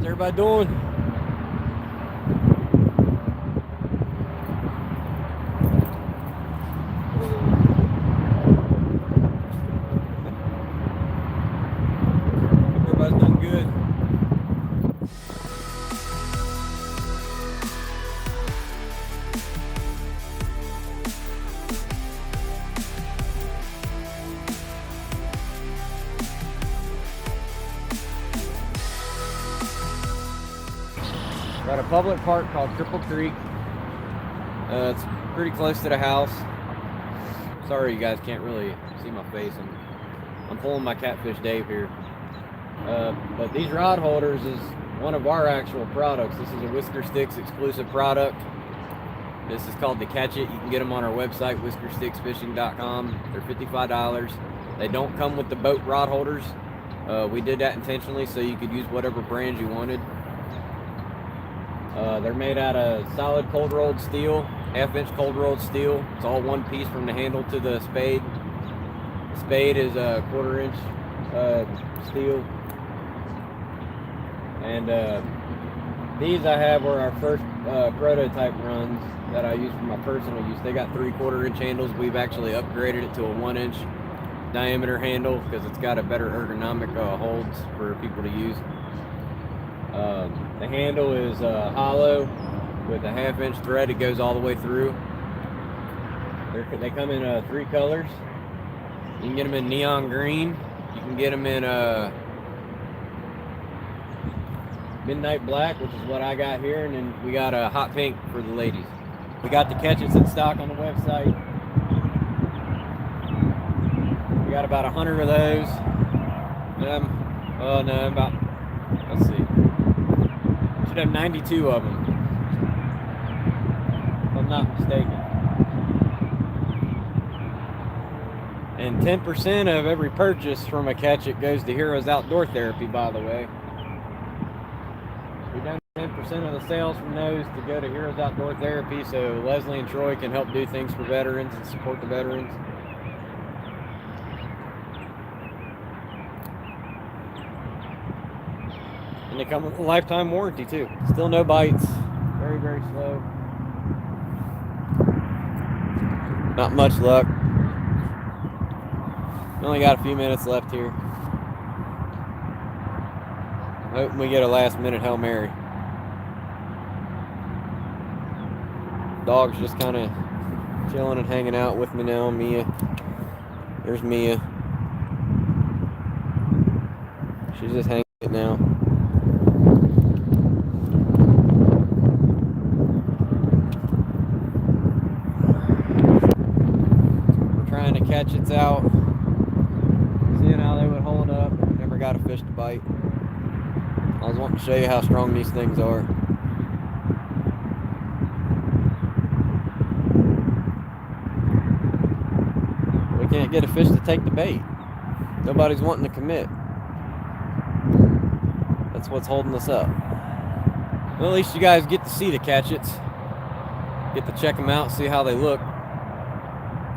everybody doing? Everybody's doing good. Got a public park called Cripple Creek. It's pretty close to the house. Sorry you guys can't really see my face. I'm pulling my catfish Dave here. But these rod holders is one of our actual products. This is a Whisker Stix exclusive product. This is called the KATCHET. You can get them on our website, whiskerstixfishing.com. They're $55. They don't come with the boat rod holders. We did that intentionally so you could use whatever brand you wanted. They're made out of solid cold rolled steel, 1/2-inch cold rolled steel. It's all one piece from the handle to the spade. The spade is a 1/4-inch steel. And these I have were our first prototype runs that I use for my personal use. They got 3/4-inch handles. We've actually upgraded it to a 1-inch diameter handle because it's got a better ergonomic holds for people to use. The handle is hollow with a 1/2-inch thread. It goes all the way through. They come in 3 colors. You can get them in neon green. You can get them in midnight black, which is what I got here, and then we got a hot pink for the ladies. We got the KATCHETs in stock on the website. We got about 100 of those. Oh no, about, let's see. Should have 92 of them, if I'm not mistaken. And 10% of every purchase from a KATCHET goes to Heroes Outdoor Therapy, by the way. We donate 10% of the sales from those to go to Heroes Outdoor Therapy so Leslie and Troy can help do things for veterans and support the veterans. And they come with a lifetime warranty too. Still no bites. Very, very slow. Not much luck. Only got a few minutes left here. Hoping we get a last minute Hail Mary. Dog's just kind of chilling and hanging out with me now. Mia. There's Mia. She's just hanging out now. KATCHETs out, seeing how they would hold up. Never got a fish to bite. I was wanting to show you how strong these things are. We can't get a fish to take the bait. Nobody's wanting to commit. That's what's holding us up. Well, at least you guys get to see the KATCHETs. Get to check them out, see how they look.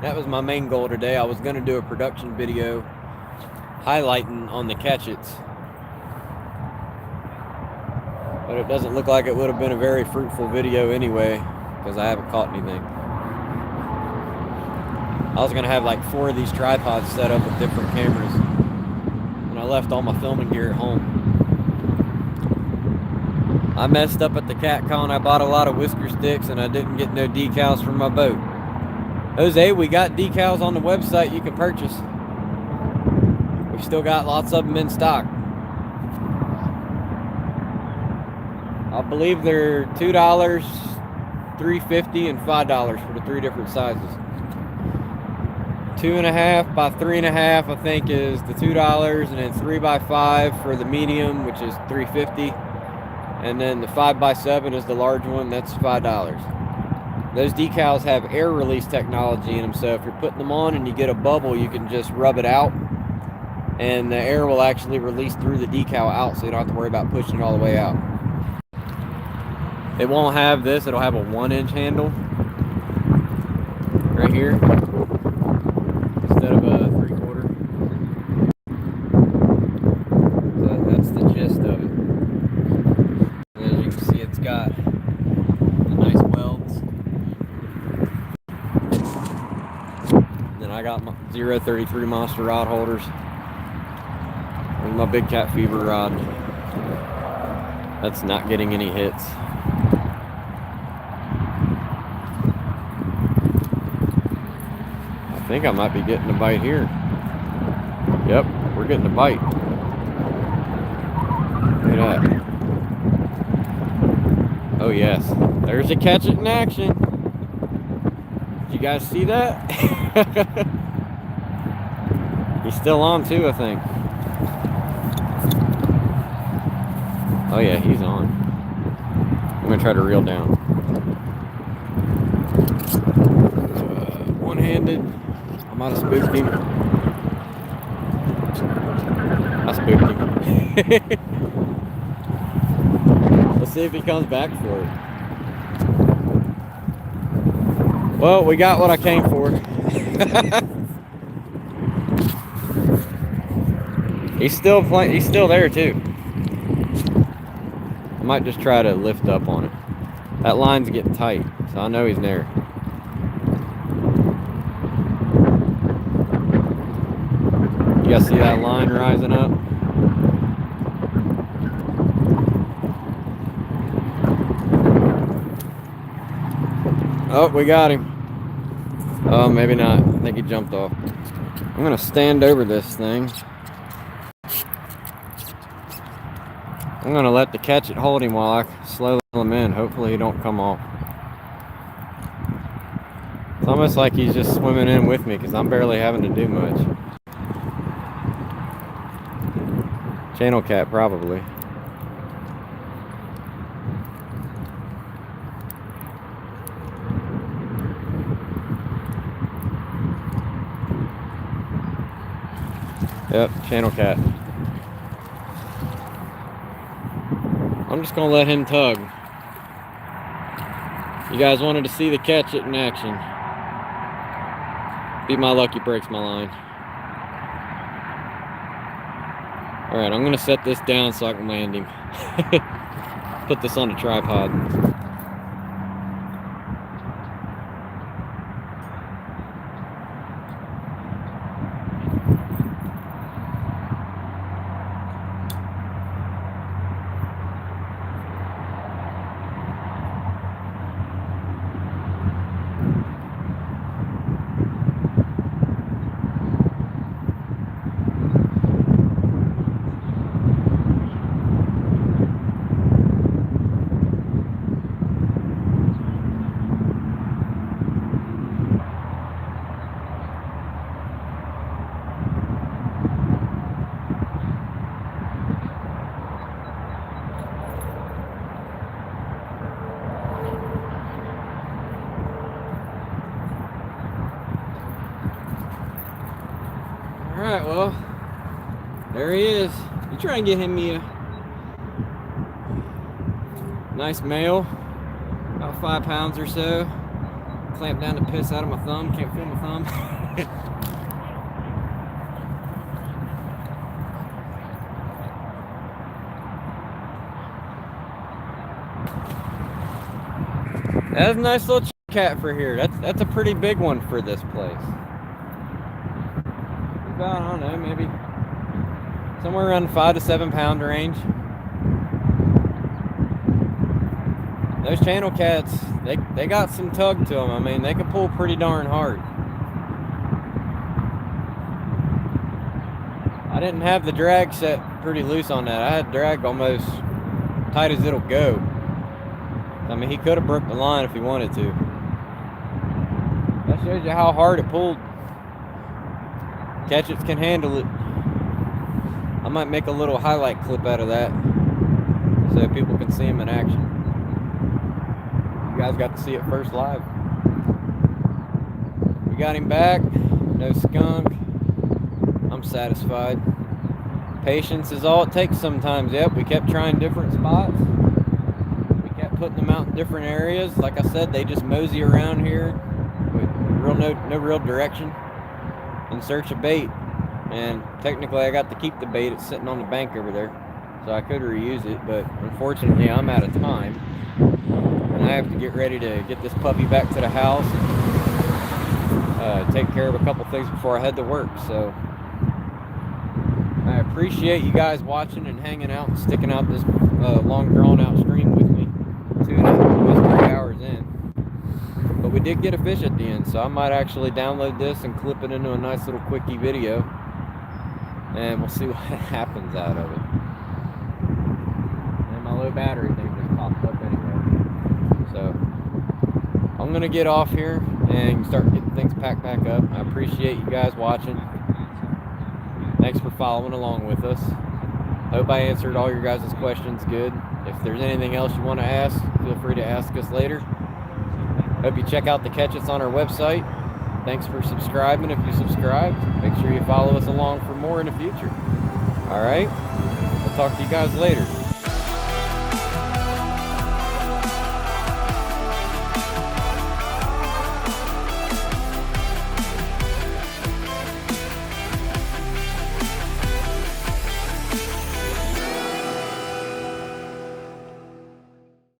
That was my main goal today. I was going to do a production video highlighting on the KATCHETs. But it doesn't look like it would have been a very fruitful video anyway, because I haven't caught anything. I was going to have like 4 of these tripods set up with different cameras. And I left all my filming gear at home. I messed up at the CatCon. I bought a lot of Whisker sticks and I didn't get no decals for my boat. Jose, we got decals on the website you can purchase. We've still got lots of them in stock. I believe they're $2, $3.50, and $5 for the 3 different sizes. 2.5 by 3.5, I think, is the $2, and then 3 by 5 for the medium, which is $3.50, and then the 5 by 7 is the large one. That's $5. Those decals have air release technology in them, so if you're putting them on and you get a bubble, you can just rub it out, and the air will actually release through the decal out, so you don't have to worry about pushing it all the way out. It won't have this. It'll have a 1-inch handle right here instead of a 3/4. So that's the gist of it. I got my 033 Monster rod holders. There's my big cat fever rod. That's not getting any hits. I think I might be getting a bite here. Yep, we're getting a bite. Look at that. Oh yes, there's a catch it in action. Did you guys see that? He's still on too, I think. Oh yeah, he's on. I'm gonna try to reel down. One-handed. I might have spooked him. I spooked him. Let's see if he comes back for it. Well, we got what I came for. He's still playing. He's still there too. I might just try to lift up on it. That line's getting tight, so I know he's there. You guys see that line rising up? Oh, we got him. Oh, maybe not. I think he jumped off. I'm gonna stand over this thing. I'm gonna let the catch it hold him while I slowly pull him in. Hopefully he don't come off. It's almost like he's just swimming in with me because I'm barely having to do much. Channel cat, probably. Yep, channel cat. I'm just gonna let him tug. You guys wanted to see the catch it in action. Be my luck he breaks my line. Alright, I'm gonna set this down so I can land him. Put this on a tripod. Alright, well, there he is. You try and get him me a nice male, about 5 pounds or so. Clamp down the piss out of my thumb, can't feel my thumb. That's a nice little cat for here. That's a pretty big one for this place. About, I don't know, maybe somewhere around the 5 to 7 pound range. Those channel cats, they got some tug to them. I mean, they can pull pretty darn hard. I didn't have the drag set pretty loose on that. I had drag almost tight as it'll go. I mean, he could have broke the line if he wanted to. That shows you how hard it pulled. Catchets can handle it. I might make a little highlight clip out of that so people can see him in action. You guys got to see it first live. We got him back. No skunk. I'm satisfied. Patience is all it takes sometimes. Yep, we kept trying different spots. We kept putting them out in different areas. Like I said, they just mosey around here with no real direction in search of bait. And technically I got to keep the bait. It's sitting on the bank over there, so I could reuse it, but unfortunately I'm out of time and I have to get ready to get this puppy back to the house. take care of a couple things before I head to work. So I appreciate you guys watching and hanging out and sticking out this long drawn out stream with me. 2.5, 3 hours in. But we did get a fish at the end, so I might actually download this and clip it into a nice little quickie video. And we'll see what happens out of it. And my low battery thing just popped up anyway. So I'm going to get off here and start getting things packed back up. I appreciate you guys watching. Thanks for following along with us. Hope I answered all your guys' questions good. If there's anything else you want to ask, feel free to ask us later. Hope you check out the KATCHETs on our website. Thanks for subscribing if you subscribed. Make sure you follow us along for more in the future. All right? We'll talk to you guys later.